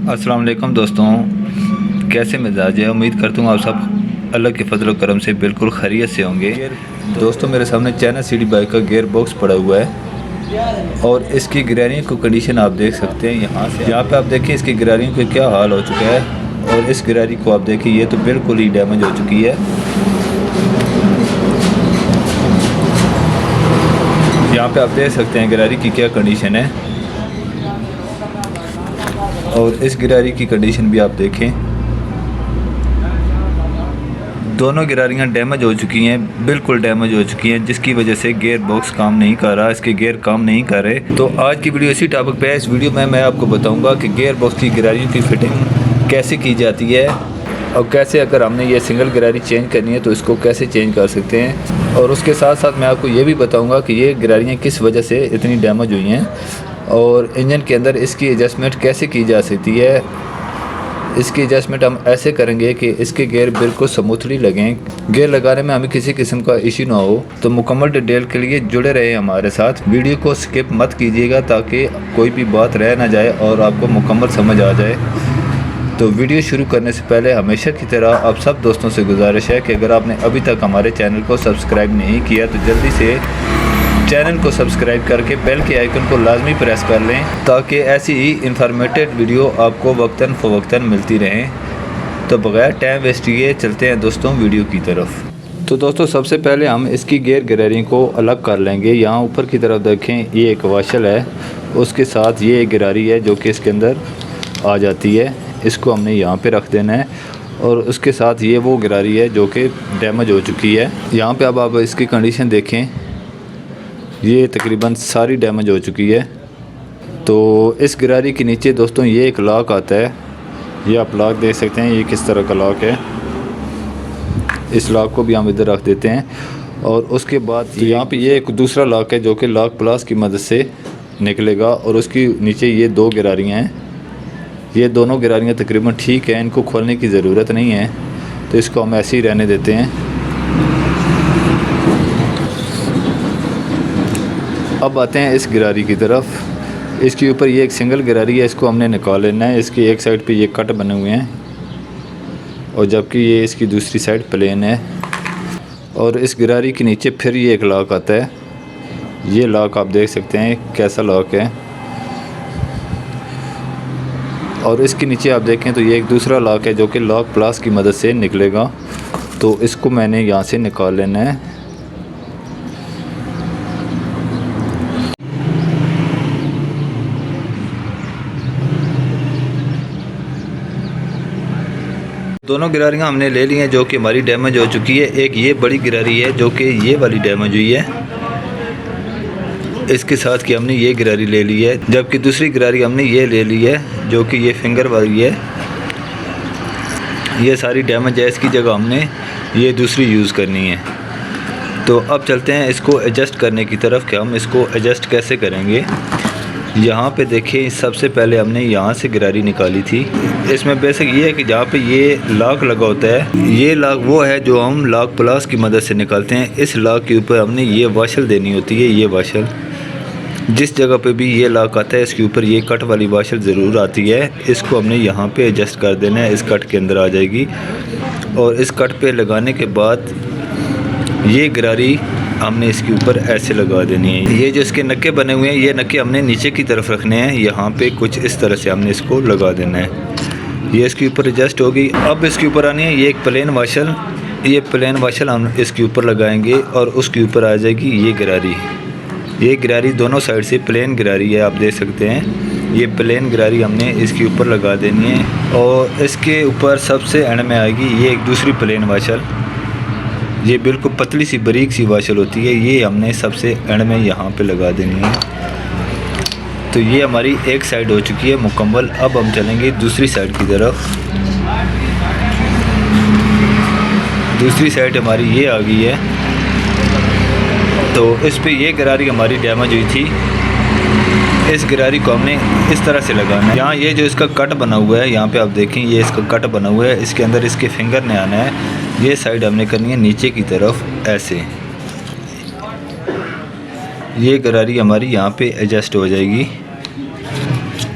अस्सलाम वालेकुम दोस्तों, कैसे मिजाज है। उम्मीद करता हूँ आप सब अल्लाह के फजल करम से बिल्कुल खैरियत से होंगे। दोस्तों मेरे सामने चाइना सिटी बाइक का गियर बॉक्स पड़ा हुआ है और इसकी गियरिंग को कंडीशन आप देख सकते हैं। यहाँ पे आप देखें इसकी गियरिंग का क्या हाल हो चुका है और इस गियरिंग को आप देखें ये तो बिल्कुल ही डैमेज हो चुकी है। यहाँ पे आप देख सकते हैं गियरिंग की क्या कंडीशन है और इस गिरारी की कंडीशन भी आप देखें। दोनों गिरारियाँ डैमेज हो चुकी हैं, बिल्कुल डैमेज हो चुकी हैं, जिसकी वजह से गियर बॉक्स काम नहीं कर रहा, इसके गियर काम नहीं कर रहे। तो आज की वीडियो इसी टॉपिक पे है। इस वीडियो में मैं आपको बताऊंगा कि गियर बॉक्स की गिरारियों की फिटिंग कैसे की जाती है और कैसे अगर हमने ये सिंगल गिरारी चेंज करनी है तो इसको कैसे चेंज कर सकते हैं। और उसके साथ साथ मैं आपको ये भी बताऊँगा कि ये गिरारियाँ किस वजह से इतनी डैमेज हुई हैं और इंजन के अंदर इसकी एडजस्टमेंट कैसे की जा सकती है। इसकी एडजस्टमेंट हम ऐसे करेंगे कि इसके गियर बिल्कुल स्मूथली लगें, गियर लगाने में हमें किसी किस्म का इशू ना हो। तो मुकम्मल डिटेल के लिए जुड़े रहे हमारे साथ, वीडियो को स्किप मत कीजिएगा ताकि कोई भी बात रह ना जाए और आपको मुकम्मल समझ आ जाए। तो वीडियो शुरू करने से पहले हमेशा की तरह आप सब दोस्तों से गुजारिश है कि अगर आपने अभी तक हमारे चैनल को सब्सक्राइब नहीं किया तो जल्दी से चैनल को सब्सक्राइब करके बेल के आइकन को लाजमी प्रेस कर लें ताकि ऐसी ही इंफॉर्मेटिव वीडियो आपको वक्तन फ़वक्तन मिलती रहें। तो बगैर टाइम वेस्ट किए चलते हैं दोस्तों वीडियो की तरफ। तो दोस्तों सबसे पहले हम इसकी गियर गियरिंग को अलग कर लेंगे। यहाँ ऊपर की तरफ देखें ये एक वाशल है, उसके साथ ये एक गिरारी है जो कि इसके अंदर आ जाती है, इसको हमने यहाँ पर रख देना है। और उसके साथ ये वो गिरारी है जो कि डैमेज हो चुकी है। यहाँ पर अब आप इसकी कंडीशन देखें, ये तकरीबन सारी डैमेज हो चुकी है। तो इस गिरारी के नीचे दोस्तों ये एक लॉक आता है, ये आप लॉक देख सकते हैं, ये किस तरह का लॉक है। इस लॉक को भी हम इधर रख देते हैं। और उसके बाद यहाँ पे ये एक दूसरा लॉक है जो कि लॉक प्लस की मदद से निकलेगा और उसकी नीचे ये दो गिरारियाँ हैं। ये दोनों गिरारियाँ तकरीबन ठीक है, इनको खोलने की ज़रूरत नहीं है, तो इसको हम ऐसे ही रहने देते हैं। अब आते हैं इस गिरारी की तरफ। इसके ऊपर ये एक सिंगल गिरारी है, इसको हमने निकाल लेना है। इसकी एक साइड पे ये कट बने हुए हैं और जबकि ये इसकी दूसरी साइड प्लेन है। और इस गिरारी के नीचे फिर ये एक लॉक आता है, ये लॉक आप देख सकते हैं कैसा लॉक है। और इसके नीचे आप देखें तो ये एक दूसरा लॉक है जो कि लॉक प्लस की मदद से निकलेगा, तो इसको मैंने यहाँ से निकाल लेना है। दोनों गिरारियाँ हमने ले ली हैं जो कि हमारी डैमेज हो चुकी है। एक ये बड़ी गिरारी है जो कि ये वाली डैमेज हुई है, इसके साथ कि हमने ये गिरारी ले ली है, जबकि दूसरी गिरारी हमने ये ले ली है जो कि ये फिंगर वाली है। ये सारी डैमेज है, इसकी जगह हमने ये दूसरी यूज़ करनी है। तो अब चलते हैं इसको एडजस्ट करने की तरफ कि हम इसको एडजस्ट कैसे करेंगे। यहाँ पे देखिए सबसे पहले हमने यहाँ से गिरारी निकाली थी। इसमें बेसिक ये है कि जहाँ पे ये लॉक लगा होता है, ये लॉक वो है जो हम लॉक प्लस की मदद से निकालते हैं। इस लॉक के ऊपर हमने ये वाशल देनी होती है, ये वाशल जिस जगह पे भी ये लॉक आता है इसके ऊपर ये कट वाली वाशल ज़रूर आती है। इसको हमने यहाँ पे एडजस्ट कर देना है, इस कट के अंदर आ जाएगी। और इस कट पे लगाने के बाद ये गिरारी हमने इसके ऊपर ऐसे लगा देनी है। ये जो इसके नक्के बने हुए हैं, ये नक्के हमने नीचे की तरफ रखने हैं, यहाँ पे कुछ इस तरह से हमने इसको लगा देना है। ये इसके ऊपर एडजस्ट होगी। अब इसके ऊपर आनी है ये एक प्लेन वाशल, ये प्लेन वाशल हम इसके ऊपर लगाएंगे और उसके ऊपर आ जाएगी ये गिरारी। ये गिरारी दोनों साइड से प्लेन गिरारी है, आप देख सकते हैं। ये प्लेन गिरारी हमने इसके ऊपर लगा देनी है। और इसके ऊपर सबसे एंड में आएगी ये एक दूसरी प्लेन वाशल, ये बिल्कुल पतली सी बारीक सी वाशल होती है, ये हमने सबसे एंड में यहाँ पे लगा देनी है। तो ये हमारी एक साइड हो चुकी है मुकम्मल। अब हम चलेंगे दूसरी साइड की तरफ। दूसरी साइड हमारी ये आ गई है, तो इस पे ये गिरारी हमारी डैमेज हुई थी। इस गिरारी को हमने इस तरह से लगाना है। यहाँ ये जो इसका कट बना हुआ है, यहाँ पे आप देखें ये इसका कट बना हुआ है, इसके अंदर इसके फिंगर ने आना है। ये साइड हमने करनी है नीचे की तरफ ऐसे। ये गिरारी हमारी यहाँ पे एडजस्ट हो जाएगी।